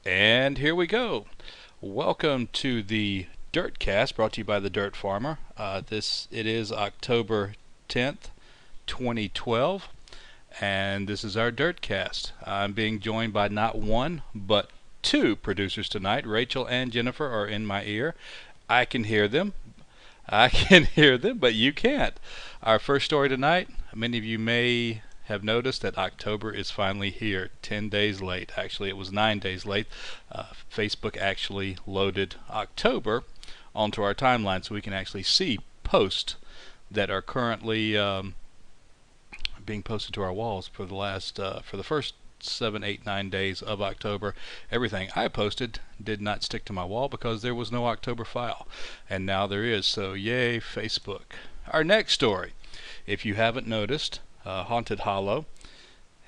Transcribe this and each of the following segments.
And here we go. Welcome to the DIRTCAST, brought to you by the Dirt Farmer. It is October 10th, 2012, and this is our DIRTCAST. I'm being joined by not one, but two producers tonight. Rachel and Jennifer are in my ear. I can hear them. But you can't. Our first story tonight, many of you may have noticed that October is finally here, 10 days late. Actually, it was 9 days late. Facebook actually loaded October onto our timeline so we can actually see posts that are currently being posted to our walls for the first 7, 8, 9 days of October. Everything I posted did not stick to my wall because there was no October file, and now there is, so yay Facebook. Our next story, if you haven't noticed, Haunted Hollow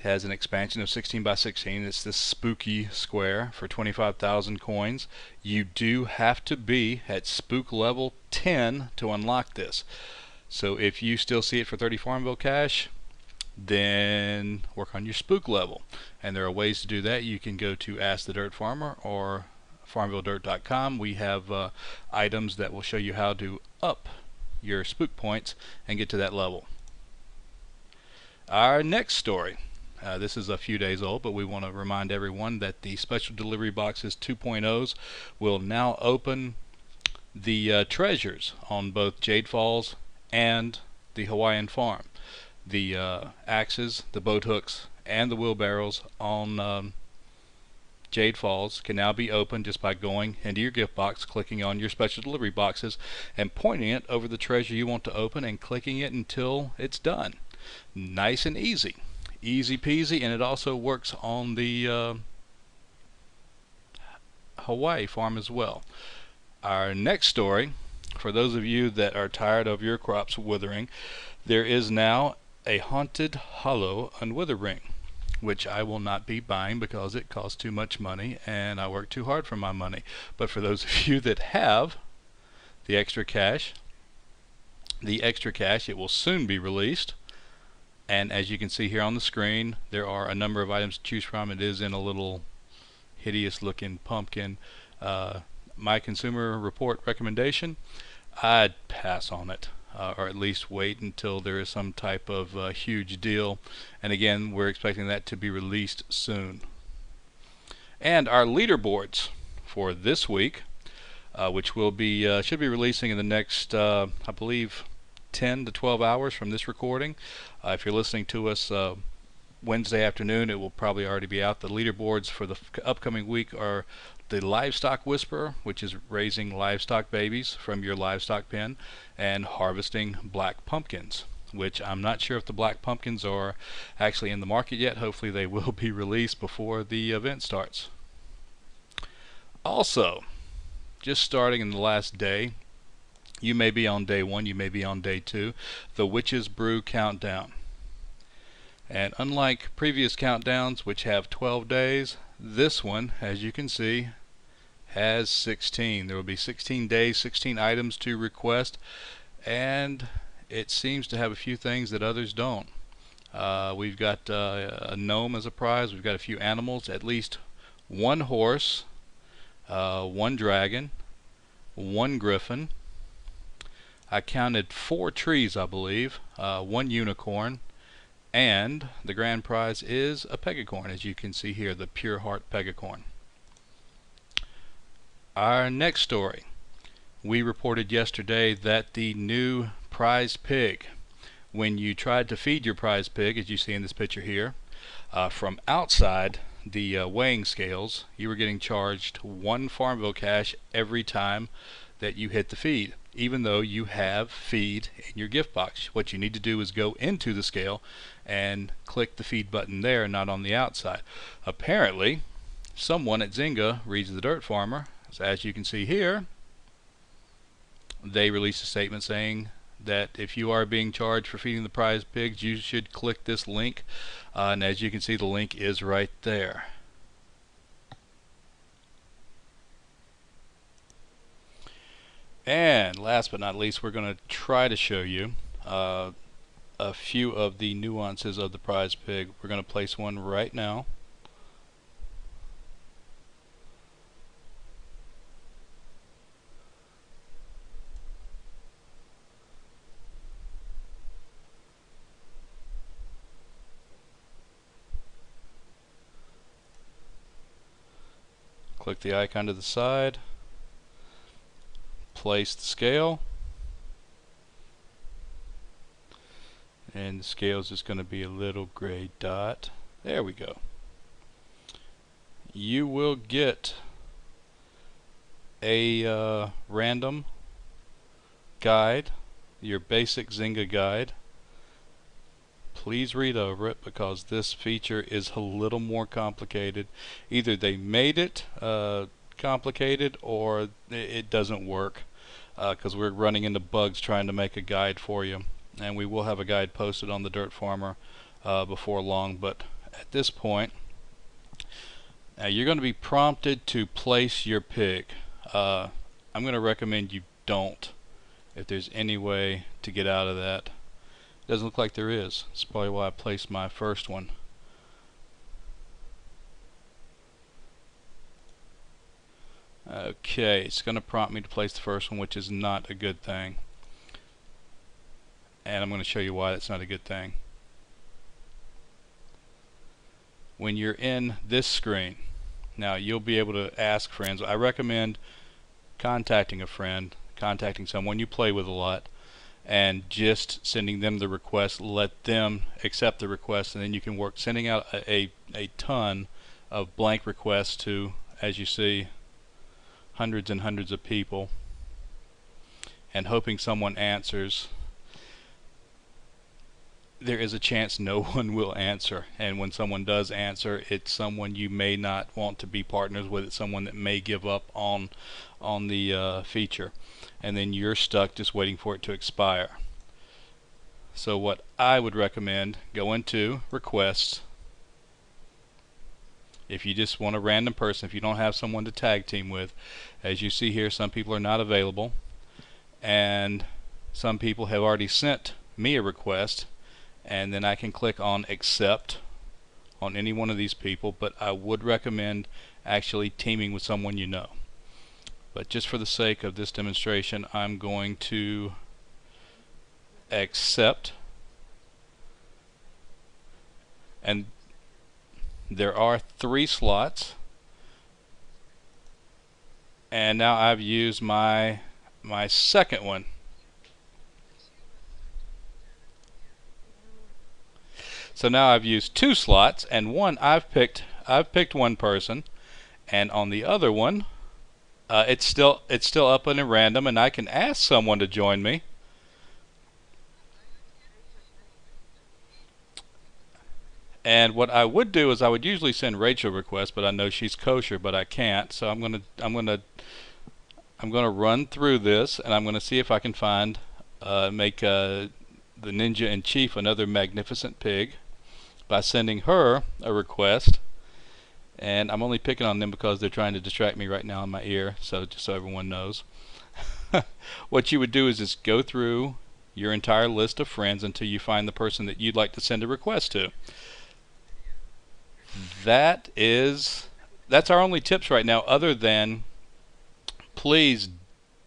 has an expansion of 16 by 16. It's this spooky square for 25,000 coins. You do have to be at spook level 10 to unlock this. So if you still see it for 30 Farmville cash, then work on your spook level. And there are ways to do that. You can go to Ask the Dirt Farmer or FarmvilleDirt.com. We have items that will show you how to up your spook points and get to that level. Our next story, this is a few days old, but we want to remind everyone that the Special Delivery Boxes 2.0s will now open the treasures on both Jade Falls and the Hawaiian Farm. The axes, the boat hooks, and the wheelbarrows on Jade Falls can now be opened just by going into your gift box, clicking on your Special Delivery Boxes, and pointing it over the treasure you want to open and clicking it until it's done. Nice and easy. Easy peasy, and it also works on the Hawaii farm as well. Our next story, for those of you that are tired of your crops withering, there is now a Haunted Hollow Unwither ring, which I will not be buying because it costs too much money and I work too hard for my money. But for those of you that have the extra cash, it will soon be released. And as you can see here on the screen, there are a number of items to choose from. It is in a little hideous looking pumpkin. My consumer report recommendation, I'd pass on it, or at least wait until there is some type of huge deal. And again, we're expecting that to be released soon. And our leaderboards for this week, which will be should be releasing in the next I believe 10 to 12 hours from this recording. If you're listening to us Wednesday afternoon, it will probably already be out. The leaderboards for the upcoming week are the Livestock Whisperer, which is raising livestock babies from your livestock pen, and harvesting black pumpkins, which I'm not sure if the black pumpkins are actually in the market yet. Hopefully they will be released before the event starts. Also, just starting in the last day, you may be on day 1, you may be on day 2, the Witch's Brew Countdown. And unlike previous countdowns, which have 12 days, this one, as you can see, has 16. There will be 16 days, 16 items to request, and it seems to have a few things that others don't. We've got a gnome as a prize, we've got a few animals, at least one horse, one dragon, one griffin. I counted 4 trees, I believe, one unicorn, and the grand prize is a pegacorn, as you can see here, the Pure Heart pegacorn. Our next story, we reported yesterday that the new prize pig, when you tried to feed your prize pig, as you see in this picture here, from outside the weighing scales, you were getting charged 1 Farmville cash every time that you hit the feed, even though you have feed in your gift box. What you need to do is go into the scale and click the feed button there, not on the outside. Apparently, someone at Zynga reads the Dirt Farmer, so as you can see here, they released a statement saying that if you are being charged for feeding the prize pigs, you should click this link, and as you can see, the link is right there. And last but not least, we're going to try to show you a few of the nuances of the prize pig. We're going to place one right now. Click the icon to the side, place the scale, and the scale is just going to be a little gray dot. There we go. You will get a random guide, your basic Zynga guide. Please read over it because this feature is a little more complicated. Either they made it complicated or it doesn't work, because we're running into bugs trying to make a guide for you. And we will have a guide posted on the Dirt Farmer before long, but at this point you're going to be prompted to place your pig. I'm going to recommend you don't, if there's any way to get out of that. Doesn't look like there is. That's probably why I placed my first one. Okay, it's going to prompt me to place the first one, which is not a good thing. And I'm going to show you why that's not a good thing. When you're in this screen, now you'll be able to ask friends. I recommend contacting a friend, contacting someone you play with a lot, and just sending them the request. Let them accept the request, and then you can work sending out a ton of blank requests to, as you see, hundreds and hundreds of people, and hoping someone answers. There is a chance no one will answer, and when someone does answer, it's someone you may not want to be partners with. It's someone that may give up on the feature, and then you're stuck just waiting for it to expire. So what I would recommend, go into requests. If you just want a random person, if you don't have someone to tag team with, as you see here, some people are not available, and some people have already sent me a request, and then I can click on accept on any one of these people. But I would recommend actually teaming with someone you know. But just for the sake of this demonstration, I'm going to accept, and there are 3 slots, and now I've used my second one. So now I've used 2 slots, and one I've picked one person, and on the other one it's still up in a random, and I can ask someone to join me. And what I would do is I would usually send Rachel requests, but I know she's kosher, but I can't. So I'm gonna run through this, and I'm gonna see if I can find make the Ninja in Chief another magnificent pig by sending her a request. And I'm only picking on them because they're trying to distract me right now in my ear, so just so everyone knows. What you would do is just go through your entire list of friends until you find the person that you'd like to send a request to. That's our only tips right now, other than please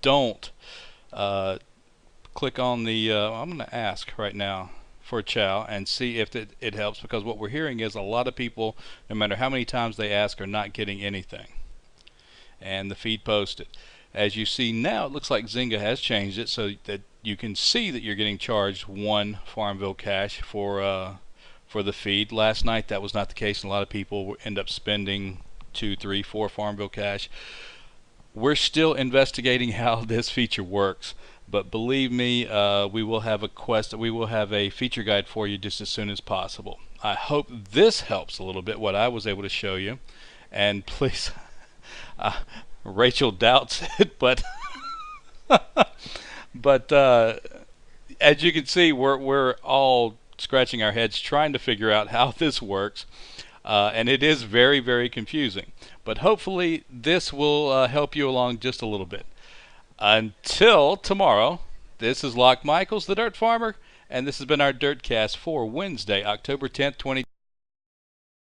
don't click on the I'm going to ask right now for chow and see if it helps, because what we're hearing is a lot of people, no matter how many times they ask, are not getting anything, and the feed posted. As you see now, it looks like Zynga has changed it so that you can see that you're getting charged 1 Farmville cash for the feed. Last night that was not the case, and a lot of people end up spending 2, 3, 4 Farmville cash. We're still investigating how this feature works, but believe me, we will have a feature guide for you just as soon as possible. I hope this helps a little bit, what I was able to show you, and please, Rachel doubts it, but as you can see, we're all scratching our heads trying to figure out how this works, and it is very, very confusing. But hopefully this will help you along just a little bit. Until tomorrow, this is Locke Michaels, the Dirt Farmer, and this has been our DIRTCAST for Wednesday, October 10th, 2020.